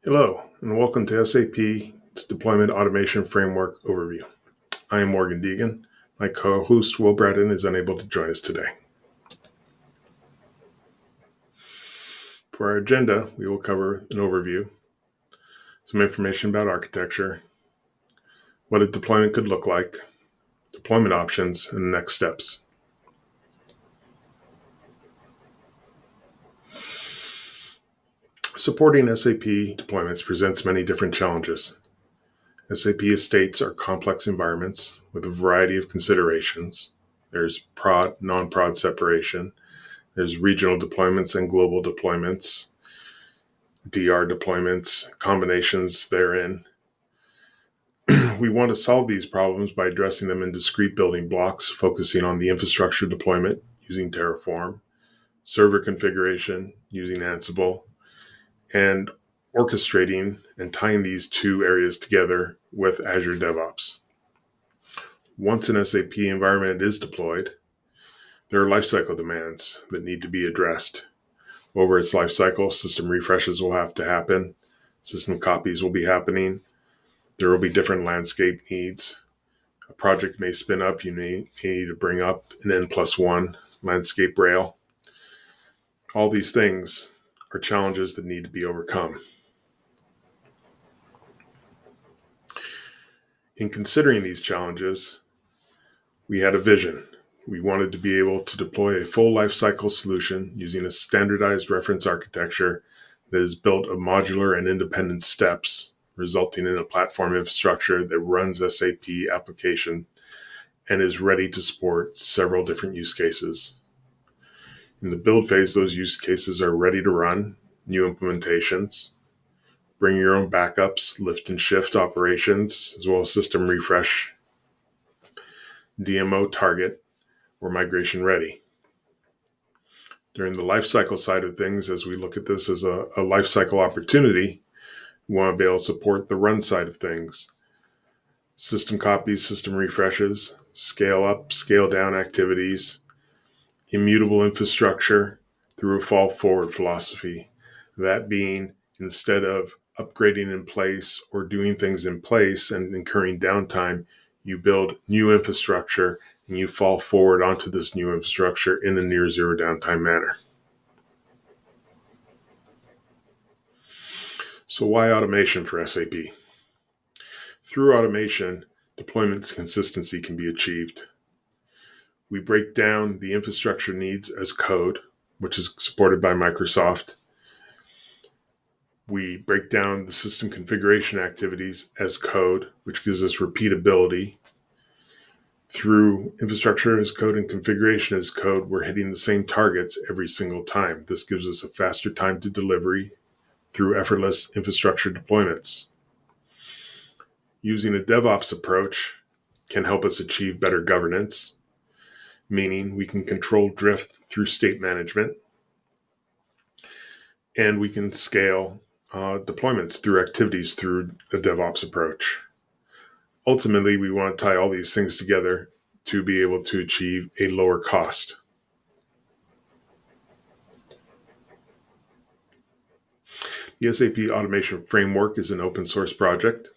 Hello, and welcome to SAP's Deployment Automation Framework Overview. I am Morgan Deegan. My co-host, Will Braddon, is unable to join us today. For our agenda, we will cover an overview, some information about architecture, what a deployment could look like, deployment options, and next steps. Supporting SAP deployments presents many different challenges. SAP estates are complex environments with a variety of considerations. There's prod, non-prod separation. There's regional deployments and global deployments, DR deployments, combinations therein. We want to solve these problems by addressing them in discrete building blocks, focusing on the infrastructure deployment using Terraform, server configuration using Ansible, and orchestrating and tying these two areas together with Azure DevOps. Once an SAP environment is deployed, there are lifecycle demands that need to be addressed. Over its lifecycle, system refreshes will have to happen. System copies will be happening. There will be different landscape needs. A project may spin up. You may need to bring up an N+1 landscape rail. All these things are challenges that need to be overcome. In considering these challenges, we had a vision. We wanted to be able to deploy a full lifecycle solution using a standardized reference architecture that is built of modular and independent steps, resulting in a platform infrastructure that runs SAP application and is ready to support several different use cases. In the build phase, those use cases are ready to run, new implementations, bring your own backups, lift and shift operations, as well as system refresh, DMO target, or migration ready. During the lifecycle side of things, as we look at this as a lifecycle opportunity, we want to be able to support the run side of things. System copies, system refreshes, scale up, scale down activities, immutable infrastructure through a fall forward philosophy. That being, instead of upgrading in place or doing things in place and incurring downtime, you build new infrastructure and you fall forward onto this new infrastructure in a near zero downtime manner. So why automation for SAP? Through automation, deployment consistency can be achieved. We break down the infrastructure needs as code, which is supported by Microsoft. We break down the system configuration activities as code, which gives us repeatability. Through infrastructure as code and configuration as code, we're hitting the same targets every single time. This gives us a faster time to delivery through effortless infrastructure deployments. Using a DevOps approach can help us achieve better governance, meaning we can control drift through state management, and we can scale deployments through activities through a DevOps approach. Ultimately, we want to tie all these things together to be able to achieve a lower cost. The SAP Automation Framework is an open source project.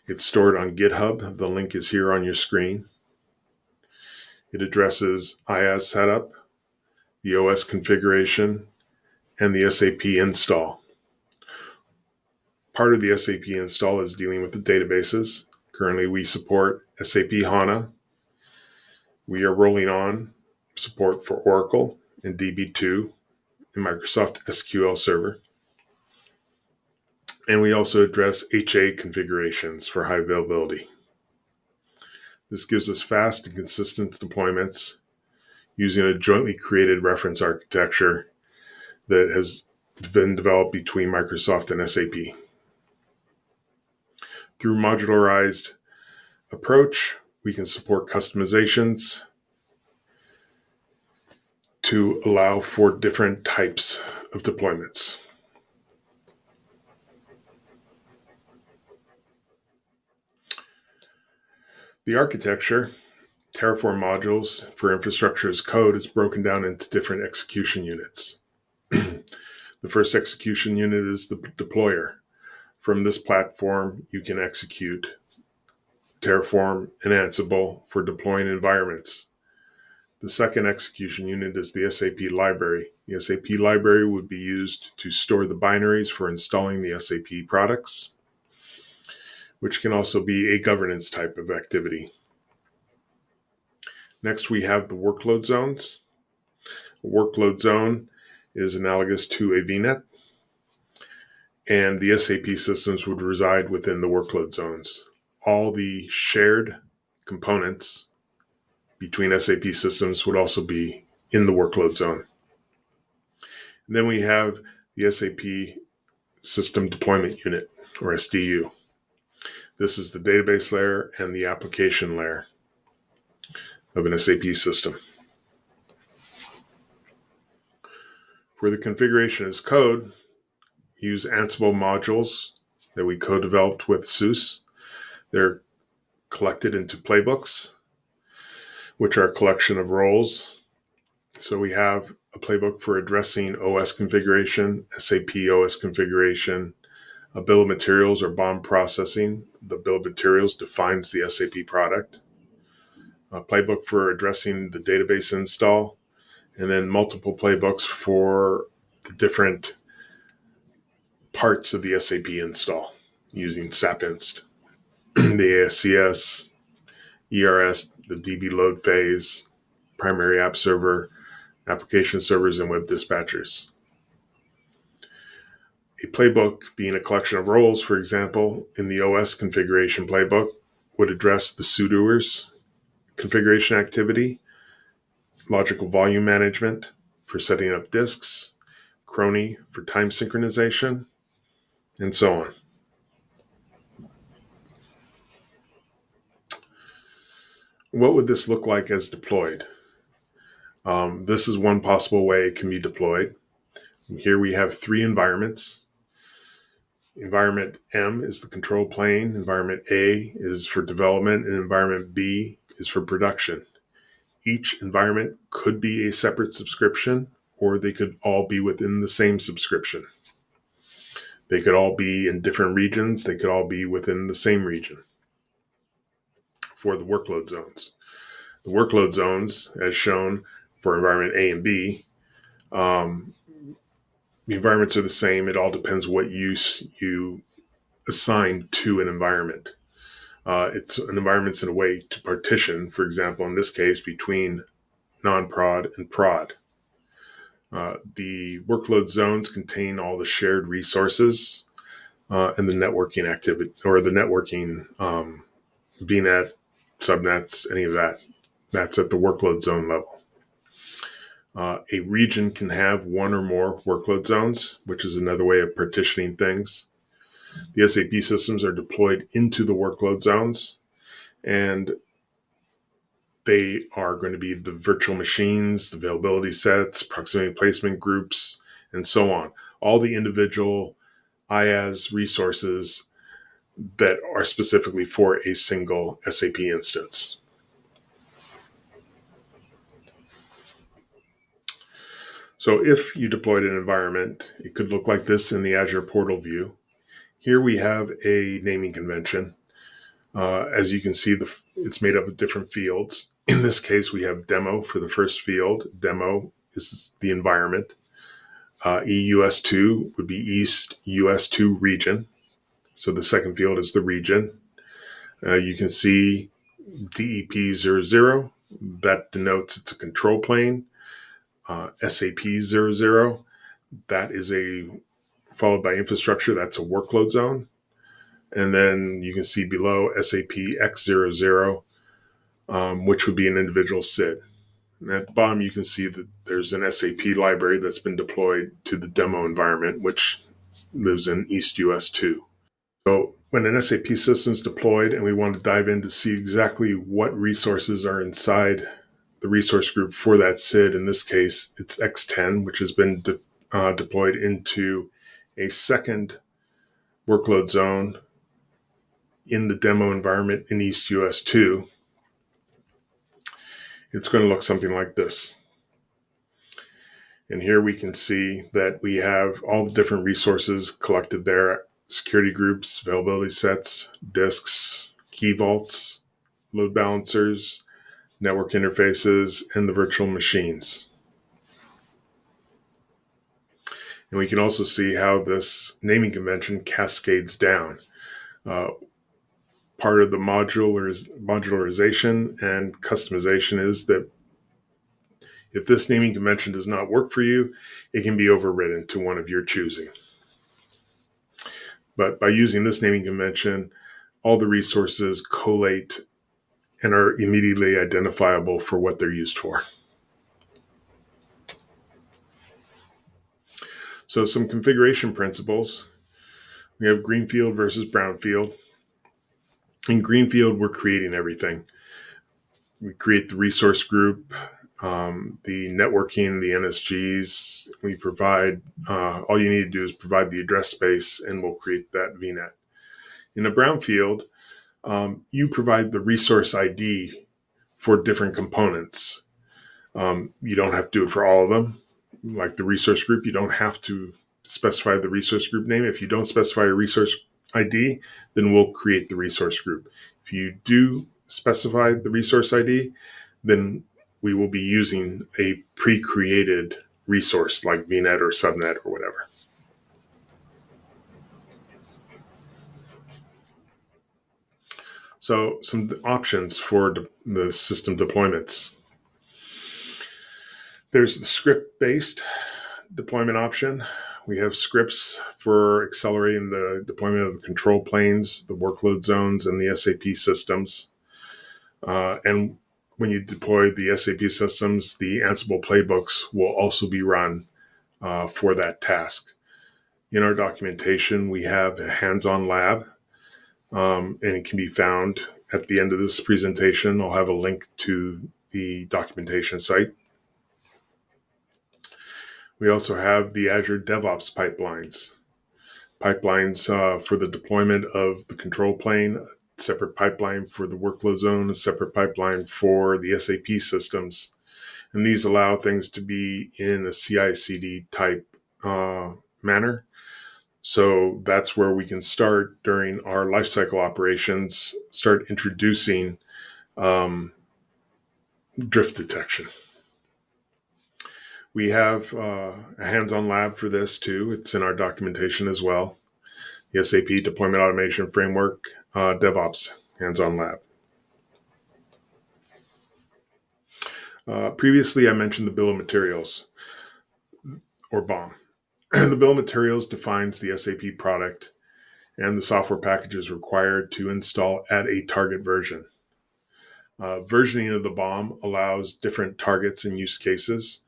It's stored on GitHub. The link is here on your screen. It addresses IaaS setup, the OS configuration, and the SAP install. Part of the SAP install is dealing with the databases. Currently, we support SAP HANA. We are rolling on support for Oracle and DB2 and Microsoft SQL Server. And we also address HA configurations for high availability. This gives us fast and consistent deployments using a jointly created reference architecture that has been developed between Microsoft and SAP. Through modularized approach, we can support customizations to allow for different types of deployments. The architecture, Terraform modules for infrastructure as code, is broken down into different execution units. The first execution unit is the deployer. From this platform, you can execute Terraform and Ansible for deploying environments. The second execution unit is the SAP library. The SAP library would be used to store the binaries for installing the SAP products, which can also be a governance type of activity. Next, we have the workload zones. A workload zone is analogous to a VNet, and the SAP systems would reside within the workload zones. All the shared components between SAP systems would also be in the workload zone. And then we have the SAP System Deployment Unit, or SDU. This is the database layer and the application layer of an SAP system. For the configuration as code, use Ansible modules that we co-developed with SUSE. They're collected into playbooks, which are a collection of roles. So we have a playbook for addressing OS configuration, SAP OS configuration, a bill of materials or BOM processing. The bill of materials defines the SAP product. A playbook for addressing the database install, and then multiple playbooks for the different parts of the SAP install using SAP Inst. The ASCS, ERS, the DB load phase, primary app server, application servers, and web dispatchers. A playbook, being a collection of roles, for example, in the OS configuration playbook, would address the sudoers configuration activity, logical volume management for setting up disks, Crony for time synchronization, and so on. What would this look like as deployed? This is one possible way it can be deployed. Here we have 3 environments. Environment M is the control plane, environment A is for development, and environment B is for production. Each environment could be a separate subscription, or they could all be within the same subscription. They could all be in different regions. They could all be within the same region for the workload zones. The workload zones, as shown for environment A and B, the environments are the same. It all depends what use you assign to an environment. It's an environment's in a way to partition, for example, in this case, between non-prod and prod. The workload zones contain all the shared resources and the networking activity, or the networking VNet, subnets, any of that. That's at the workload zone level. A region can have one or more workload zones, which is another way of partitioning things. The SAP systems are deployed into the workload zones, and they are going to be the virtual machines, the availability sets, proximity placement groups, and so on. All the individual IaaS resources that are specifically for a single SAP instance. So if you deployed an environment, it could look like this in the Azure Portal view. Here we have a naming convention. As you can see, it's made up of different fields. In this case, we have demo for the first field. Demo is the environment. EUS2 would be East US2 region. So the second field is the region. You can see DEP00. That denotes it's a control plane. SAP00, that is followed by infrastructure, that's a workload zone. And then you can see below SAP X00, which would be an individual SID. And at the bottom, you can see that there's an SAP library that's been deployed to the demo environment, which lives in East US2. So when an SAP system is deployed and we want to dive in to see exactly what resources are inside the resource group for that SID, in this case, it's X10, which has been deployed into a second workload zone in the demo environment in East US2. It's going to look something like this. And here we can see that we have all the different resources collected there: security groups, availability sets, disks, key vaults, load balancers, network interfaces, and the virtual machines. And we can also see how this naming convention cascades down. Part of the modularization and customization is that if this naming convention does not work for you, it can be overridden to one of your choosing. But by using this naming convention, all the resources collate and are immediately identifiable for what they're used for. So some configuration principles. We have greenfield versus brownfield. In greenfield, we're creating everything. We create the resource group, the networking, the NSGs. We provide, all you need to do is provide the address space and we'll create that VNet. In a brownfield, you provide the resource ID for different components. You don't have to do it for all of them. Like the resource group, you don't have to specify the resource group name. If you don't specify a resource ID, then we'll create the resource group. If you do specify the resource ID, then we will be using a pre-created resource like VNet or subnet or whatever. So some options for the system deployments. There's the script-based deployment option. We have scripts for accelerating the deployment of the control planes, the workload zones, and the SAP systems. And when you deploy the SAP systems, the Ansible playbooks will also be run for that task. In our documentation, we have a hands-on lab, and it can be found at the end of this presentation. I'll have a link to the documentation site. We also have the Azure DevOps pipelines. For the deployment of the control plane, a separate pipeline for the workload zone, a separate pipeline for the SAP systems. And these allow things to be in a CI/CD type manner. So that's where we can start during our lifecycle operations, start introducing drift detection. We have a hands-on lab for this too. It's in our documentation as well. The SAP Deployment Automation Framework DevOps hands-on lab. Previously, I mentioned the bill of materials, or BOM. The bill of materials defines the SAP product and the software packages required to install at a target version. Versioning of the BOM allows different targets and use cases.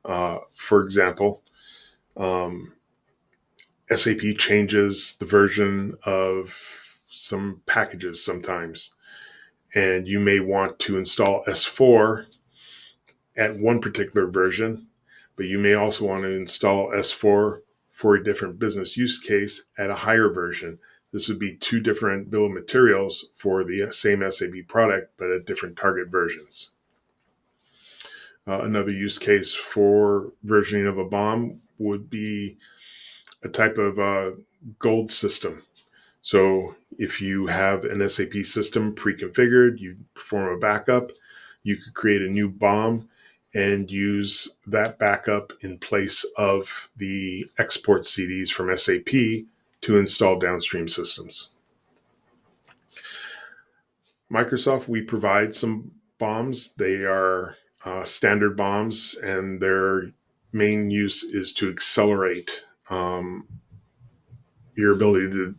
For example, SAP changes the version of some packages sometimes, and you may want to install S4 at one particular version, but you may also want to install S4 for a different business use case at a higher version. This would be two different bill of materials for the same SAP product, but at different target versions. Another use case for versioning of a BOM would be a type of gold system. So if you have an SAP system pre-configured, you perform a backup, you could create a new BOM and use that backup in place of the export CDs from SAP to install downstream systems. Microsoft, we provide some BOMs. They are standard BOMs, and their main use is to accelerate your ability to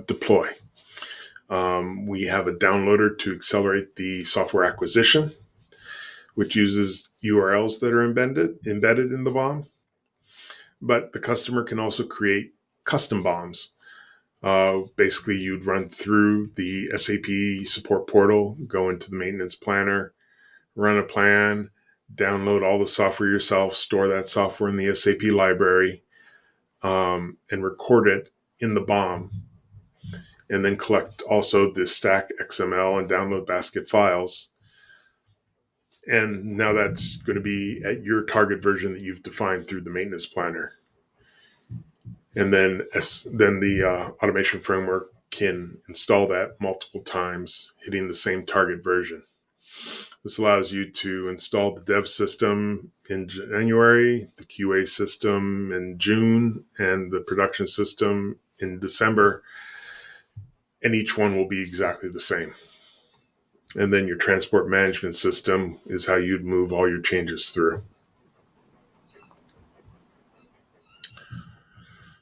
deploy. We have a downloader to accelerate the software acquisition, which uses URLs that are embedded in the BOM. But the customer can also create custom BOMs. Basically, you'd run through the SAP support portal, go into the maintenance planner, run a plan, download all the software yourself, store that software in the SAP library, and record it in the BOM, and then collect also the stack XML and download basket files. And now that's going to be at your target version that you've defined through the maintenance planner. And then the automation framework can install that multiple times, hitting the same target version. This allows you to install the dev system in January, the QA system in June, and the production system in December, and each one will be exactly the same. And then your transport management system is how you'd move all your changes through.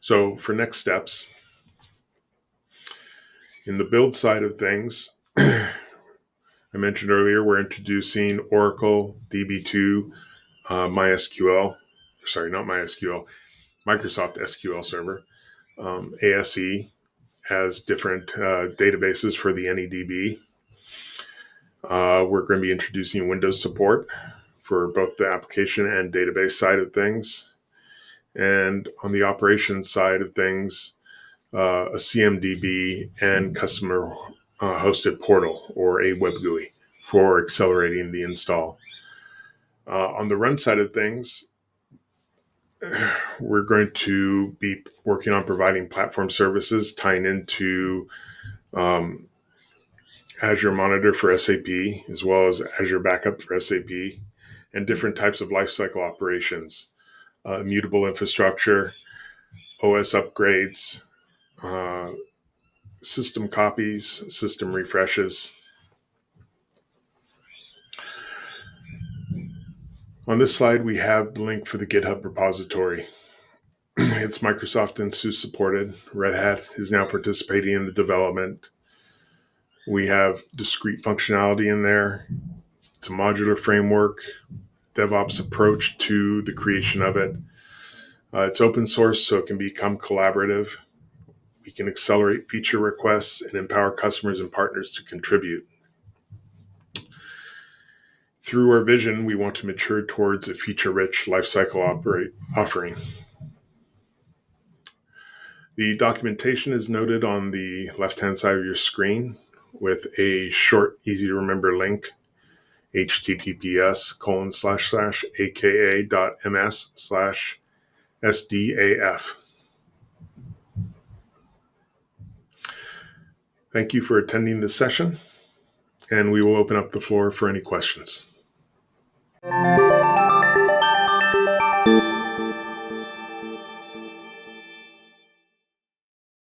So for next steps, in the build side of things, I mentioned earlier, we're introducing Oracle DB2 MySQL, sorry, not MySQL, Microsoft SQL Server, ASE has different databases for the NEDB. We're going to be introducing Windows support for both the application and database side of things. And on the operations side of things, a CMDB and customer hosted portal or a web GUI for accelerating the install. On the run side of things, we're going to be working on providing platform services tying into Azure Monitor for SAP, as well as Azure Backup for SAP, and different types of lifecycle operations, immutable infrastructure, OS upgrades, system copies, system refreshes. On this slide, we have the link for the GitHub Repository. It's Microsoft and SUSE supported. Red Hat is now participating in the development. We have discrete functionality in there. It's a modular framework, DevOps approach to the creation of it. It's open source, so it can become collaborative. We can accelerate feature requests and empower customers and partners to contribute. Through our vision, we want to mature towards a feature-rich lifecycle offering. The documentation is noted on the left-hand side of your screen with a short, easy-to-remember link, https://aka.ms/SDAF. Thank you for attending this session, and we will open up the floor for any questions.